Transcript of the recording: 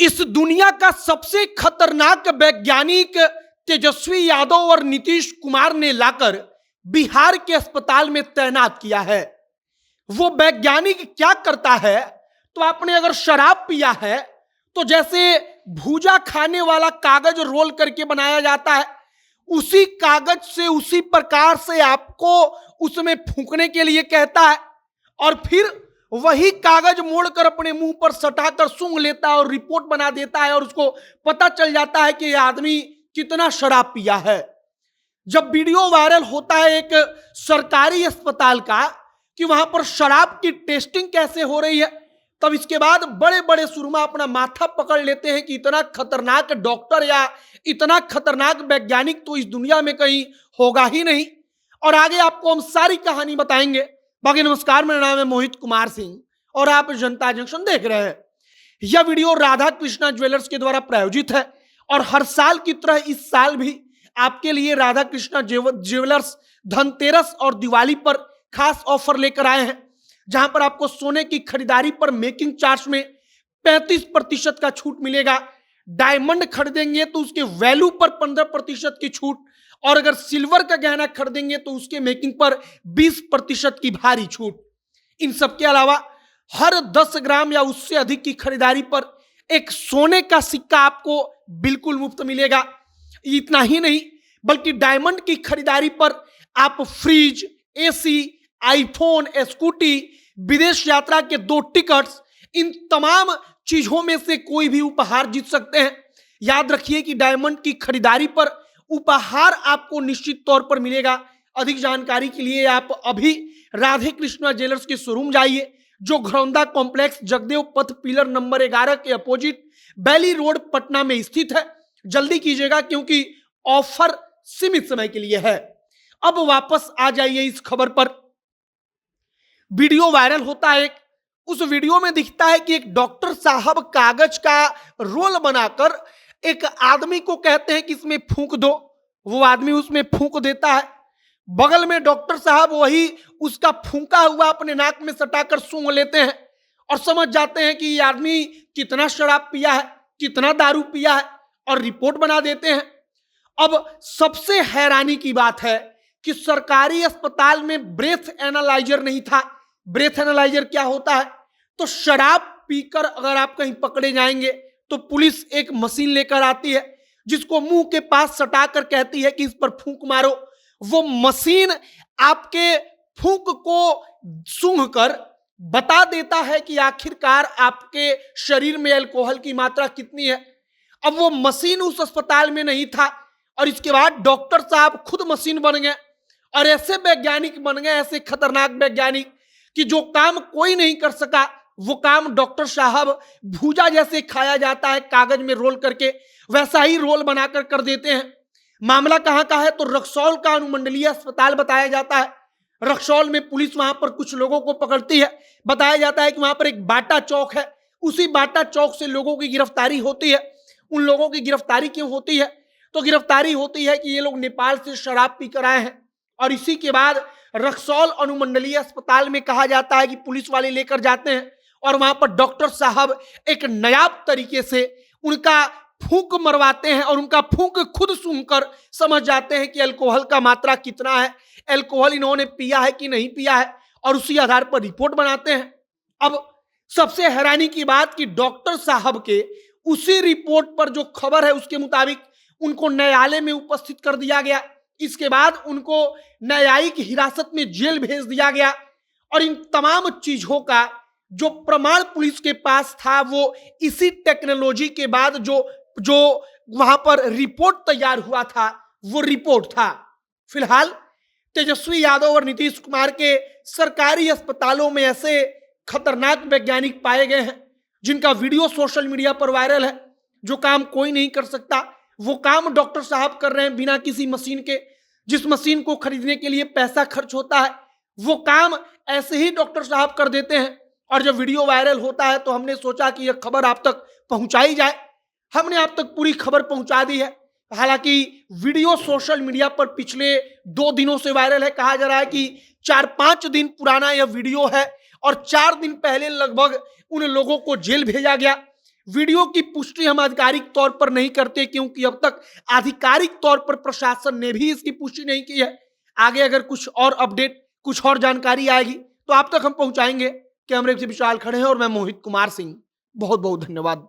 इस दुनिया का सबसे खतरनाक वैज्ञानिक तेजस्वी यादव और नीतीश कुमार ने लाकर बिहार के अस्पताल में तैनात किया है। वो वैज्ञानिक क्या करता है, तो आपने अगर शराब पिया है तो जैसे भूजा खाने वाला कागज रोल करके बनाया जाता है, उसी कागज से उसी प्रकार से आपको उसमें फूंकने के लिए कहता है और फिर वही कागज मोड़कर अपने मुंह पर सटाकर सूंघ लेता है और रिपोर्ट बना देता है और उसको पता चल जाता है कि यह आदमी कितना शराब पिया है। जब वीडियो वायरल होता है एक सरकारी अस्पताल का कि वहां पर शराब की टेस्टिंग कैसे हो रही है, तब इसके बाद बड़े बड़े सुरमा अपना माथा पकड़ लेते हैं कि इतना खतरनाक डॉक्टर या इतना खतरनाक वैज्ञानिक तो इस दुनिया में कहीं होगा ही नहीं। और आगे आपको हम सारी कहानी बताएंगे। बाकी नमस्कार, मेरा नाम है मोहित कुमार सिंह और आप जनता जंक्शन देख रहे हैं। यह वीडियो राधा कृष्णा ज्वेलर्स के द्वारा प्रायोजित है और हर साल की तरह इस साल भी आपके लिए राधा कृष्णा ज्वेलर्स धनतेरस और दिवाली पर खास ऑफर लेकर आए हैं, जहां पर आपको सोने की खरीदारी पर मेकिंग चार्ज में 35% का छूट मिलेगा। डायमंड खरीदेंगे तो उसके वैल्यू पर 15% की छूट, और अगर सिल्वर का गहना खरीदेंगे तो उसके मेकिंग पर 20% की भारी छूट। इन सब के अलावा हर 10 ग्राम या उससे अधिक की खरीदारी पर एक सोने का सिक्का आपको बिल्कुल मुफ्त मिलेगा। इतना ही नहीं, बल्कि डायमंड की खरीदारी पर आप फ्रिज, एसी, आईफोन, स्कूटी, विदेश यात्रा के 2 टिकट्स, इन तमाम चीजों में से कोई भी उपहार जीत सकते हैं। याद रखिए कि डायमंड की खरीदारी पर उपहार आपको निश्चित तौर पर मिलेगा। अधिक जानकारी के लिए आप अभी राधे कृष्णा ज्वेलर्स के शोरूम जाइए, जो घरौंदा कॉम्प्लेक्स, जगदेव पथ, पिलर नंबर 11 के अपोजिट बैली रोड, पटना में स्थित है। जल्दी कीजिएगा क्योंकि ऑफर सीमित समय के लिए है। अब वापस आ जाइए इस खबर पर। वीडियो वायरल होता है, उस वीडियो में दिखता है कि एक डॉक्टर साहब कागज का रोल बनाकर एक आदमी को कहते हैं कि इसमें फूंक दो। वो आदमी उसमें फूंक देता है। बगल में डॉक्टर साहब वही उसका फूंका हुआ अपने नाक में सटाकर सूंघ लेते हैं और समझ जाते हैं कि ये आदमी कितना शराब पिया है, कितना दारू पिया है, और रिपोर्ट बना देते हैं। अब सबसे हैरानी की बात है कि सरकारी अस्पताल में ब्रेथ एनालाइजर नहीं था। ब्रेथ एनालाइजर क्या होता है, तो शराब पीकर अगर आप कहीं पकड़े जाएंगे तो पुलिस एक मशीन लेकर आती है जिसको मुंह के पास सटाकर कहती है कि इस पर फूंक मारो। वो मशीन आपके फूंक को सूंघकर बता देता है कि आखिरकार आपके शरीर में अल्कोहल की मात्रा कितनी है। अब वो मशीन उस अस्पताल में नहीं था और इसके बाद डॉक्टर साहब खुद मशीन बन गए और ऐसे वैज्ञानिक बन गए, ऐसे खतरनाक वैज्ञानिक कि जो काम कोई नहीं कर सका वो काम डॉक्टर साहब भूजा जैसे खाया जाता है कागज में रोल करके, वैसा ही रोल बनाकर कर देते हैं। मामला कहां का है, तो रक्सौल का अनुमंडलीय अस्पताल बताया जाता है। रक्सौल में पुलिस वहां पर कुछ लोगों को पकड़ती है। बताया जाता है कि वहां पर एक बाटा चौक है, उसी बाटा चौक से लोगों की गिरफ्तारी होती है। उन लोगों की गिरफ्तारी क्यों होती है, तो गिरफ्तारी होती है कि ये लोग नेपाल से शराब पीकर आए हैं, और इसी के बाद रक्सौल अनुमंडलीय अस्पताल में कहा जाता है कि पुलिस वाले लेकर जाते हैं और वहां पर डॉक्टर साहब एक नायाब तरीके से उनका फूंक मरवाते हैं और उनका फूंक खुद सूंघकर समझ जाते हैं कि अल्कोहल का मात्रा कितना है, अल्कोहल इन्होंने पिया है कि नहीं पिया है, और उसी आधार पर रिपोर्ट बनाते हैं। अब सबसे हैरानी की बात कि डॉक्टर साहब के उसी रिपोर्ट पर जो खबर है उसके मुताबिक उनको न्यायालय में उपस्थित कर दिया गया। इसके बाद उनको न्यायिक हिरासत में जेल भेज दिया गया और इन तमाम चीजों का जो प्रमाण पुलिस के पास था वो इसी टेक्नोलॉजी के बाद जो वहां पर रिपोर्ट तैयार हुआ था वो रिपोर्ट था। फिलहाल तेजस्वी यादव और नीतीश कुमार के सरकारी अस्पतालों में ऐसे खतरनाक वैज्ञानिक पाए गए हैं जिनका वीडियो सोशल मीडिया पर वायरल है। जो काम कोई नहीं कर सकता वो काम डॉक्टर साहब कर रहे हैं बिना किसी मशीन के। जिस मशीन को खरीदने के लिए पैसा खर्च होता है वो काम ऐसे ही डॉक्टर साहब कर देते हैं। और जब वीडियो वायरल होता है तो हमने सोचा कि यह खबर आप तक पहुंचाई जाए। हमने आप तक पूरी खबर पहुंचा दी है। हालांकि वीडियो सोशल मीडिया पर पिछले 2 दिनों से वायरल है। कहा जा रहा है कि 4-5 दिन पुराना यह वीडियो है और 4 दिन पहले लगभग उन लोगों को जेल भेजा गया। वीडियो की पुष्टि हम आधिकारिक तौर पर नहीं करते, क्योंकि अब तक आधिकारिक तौर पर प्रशासन ने भी इसकी पुष्टि नहीं की है। आगे अगर कुछ और अपडेट, कुछ और जानकारी आएगी तो आप तक हम पहुंचाएंगे। कैमरे से विशाल खड़े हैं और मैं मोहित कुमार सिंह। बहुत बहुत धन्यवाद।